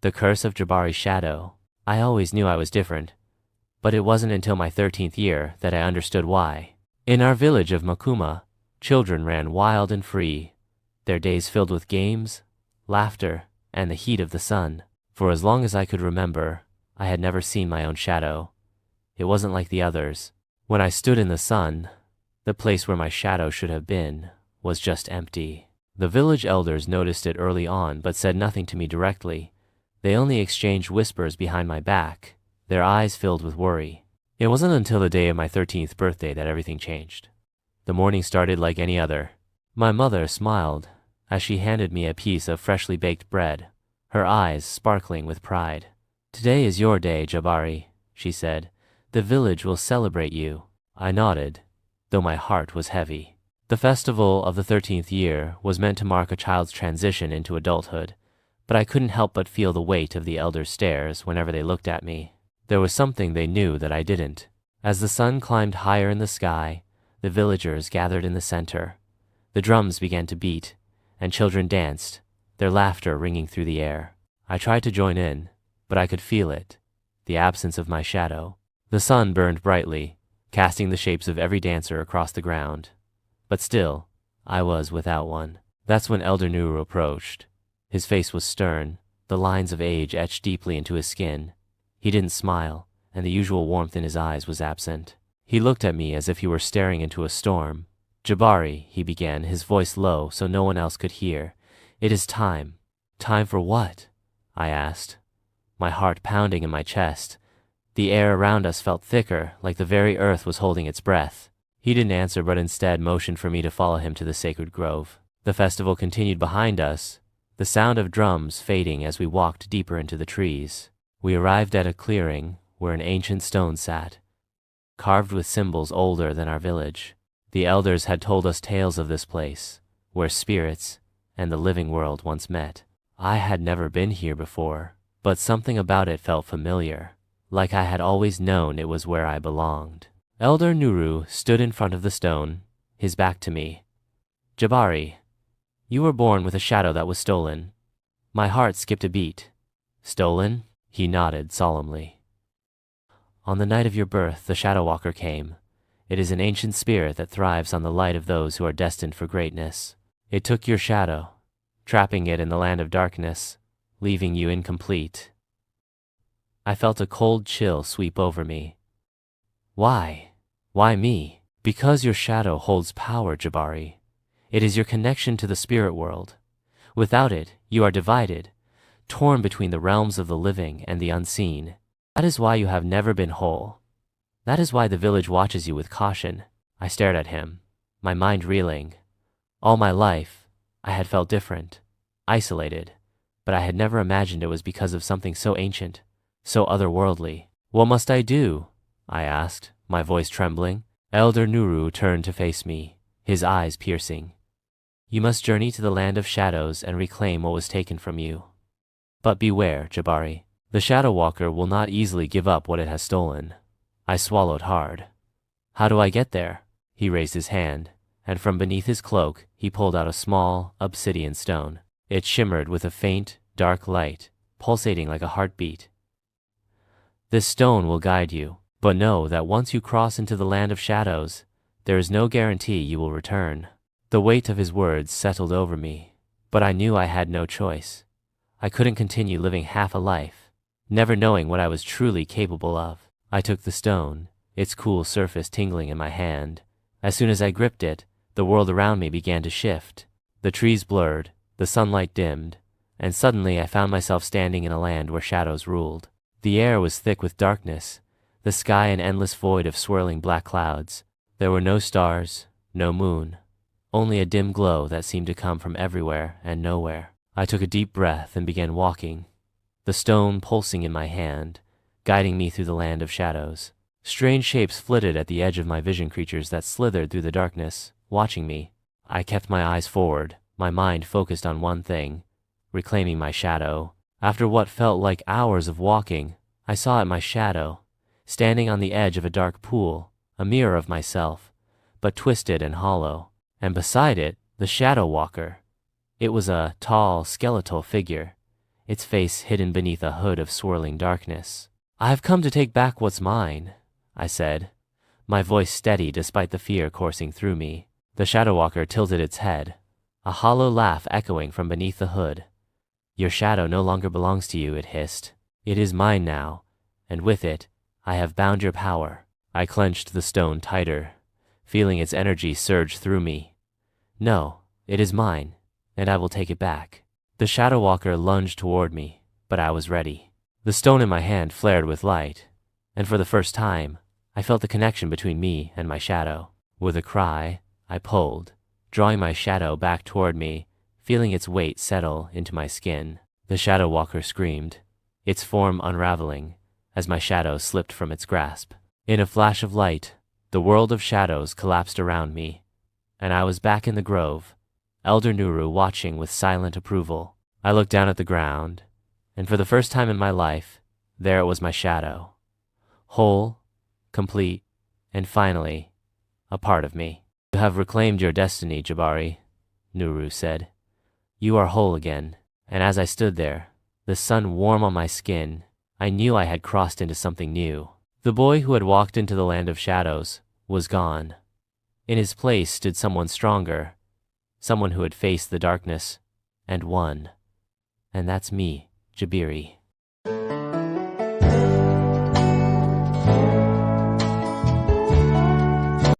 The curse of Jabari's shadow. I always knew I was different, but it wasn't until my 13th year that I understood why. In our village of Makuma, children ran wild and free, their days filled with games, laughter, and the heat of the sun. For as long as I could remember, I had never seen my own shadow. It wasn't like the others. When I stood in the sun, the place where my shadow should have been was just empty. The village elders noticed it early on but said nothing to me directly. They only exchanged whispers behind my back, their eyes filled with worry. It wasn't until the day of my 13th birthday that everything changed. The morning started like any other. My mother smiled as she handed me a piece of freshly baked bread, her eyes sparkling with pride. "Today is your day, Jabari," she said. "The village will celebrate you." I nodded, though my heart was heavy. The festival of the 13th year was meant to mark a child's transition into adulthood, but I couldn't help but feel the weight of the elders' stares whenever they looked at me. There was something they knew that I didn't. As the sun climbed higher in the sky, the villagers gathered in the center. The drums began to beat, and children danced, their laughter ringing through the air. I tried to join in, but I could feel it, the absence of my shadow. The sun burned brightly, casting the shapes of every dancer across the ground. But still, I was without one. That's when Elder Nuru approached. His face was stern, the lines of age etched deeply into his skin. He didn't smile, and the usual warmth in his eyes was absent. He looked at me as if he were staring into a storm. "Jabari," he began, his voice low so no one else could hear. "It is time." "Time for what?" I asked, my heart pounding in my chest. The air around us felt thicker, like the very earth was holding its breath. He didn't answer but instead motioned for me to follow him to the sacred grove. The festival continued behind us, the sound of drums fading as we walked deeper into the trees. We arrived at a clearing where an ancient stone sat, carved with symbols older than our village. The elders had told us tales of this place, where spirits and the living world once met. I had never been here before, but something about it felt familiar, like I had always known it was where I belonged. Elder Nuru stood in front of the stone, his back to me. "Jabari, you were born with a shadow that was stolen." My heart skipped a beat. "Stolen?" He nodded solemnly. "On the night of your birth, the Shadow Walker came. It is an ancient spirit that thrives on the light of those who are destined for greatness. It took your shadow, trapping it in the land of darkness, leaving you incomplete." I felt a cold chill sweep over me. "Why? Why me?" "Because your shadow holds power, Jabari. It is your connection to the spirit world. Without it, you are divided, torn between the realms of the living and the unseen. That is why you have never been whole. That is why the village watches you with caution." I stared at him, my mind reeling. All my life, I had felt different, isolated, but I had never imagined it was because of something so ancient, so otherworldly. "What must I do?" I asked, my voice trembling. Elder Nuru turned to face me, his eyes piercing. "You must journey to the land of shadows and reclaim what was taken from you. But beware, Jabari. The Shadow Walker will not easily give up what it has stolen." I swallowed hard. "How do I get there?" He raised his hand, and from beneath his cloak he pulled out a small obsidian stone. It shimmered with a faint, dark light, pulsating like a heartbeat. "This stone will guide you, but know that once you cross into the land of shadows, there is no guarantee you will return." The weight of his words settled over me, but I knew I had no choice. I couldn't continue living half a life, never knowing what I was truly capable of. I took the stone, its cool surface tingling in my hand. As soon as I gripped it, the world around me began to shift. The trees blurred, the sunlight dimmed, and suddenly I found myself standing in a land where shadows ruled. The air was thick with darkness, the sky an endless void of swirling black clouds. There were no stars, no moon, only a dim glow that seemed to come from everywhere and nowhere. I took a deep breath and began walking, the stone pulsing in my hand, guiding me through the land of shadows. Strange shapes flitted at the edge of my vision, creatures that slithered through the darkness, watching me. I kept my eyes forward, my mind focused on one thing, reclaiming my shadow. After what felt like hours of walking, I saw my shadow, standing on the edge of a dark pool, a mirror of myself, but twisted and hollow. And beside it, the Shadow Walker. It was a tall, skeletal figure, its face hidden beneath a hood of swirling darkness. "I have come to take back what's mine," I said, my voice steady despite the fear coursing through me. The Shadow Walker tilted its head, a hollow laugh echoing from beneath the hood. "Your shadow no longer belongs to you," it hissed. "It is mine now, and with it, I have bound your power." I clenched the stone tighter, feeling its energy surge through me. "No, it is mine, and I will take it back." The Shadow Walker lunged toward me, but I was ready. The stone in my hand flared with light, and for the first time, I felt the connection between me and my shadow. With a cry, I pulled, drawing my shadow back toward me, feeling its weight settle into my skin. The Shadow Walker screamed, its form unraveling, as my shadow slipped from its grasp. In a flash of light, the world of shadows collapsed around me, and I was back in the grove, Elder Nuru watching with silent approval. I looked down at the ground, and for the first time in my life, there it was my shadow. Whole, complete, and finally, a part of me. "You have reclaimed your destiny, Jabari," Nuru said. "You are whole again." And as I stood there, the sun warm on my skin, I knew I had crossed into something new. The boy who had walked into the land of shadows was gone. In his place stood someone stronger, someone who had faced the darkness and won. And that's me, Jabari.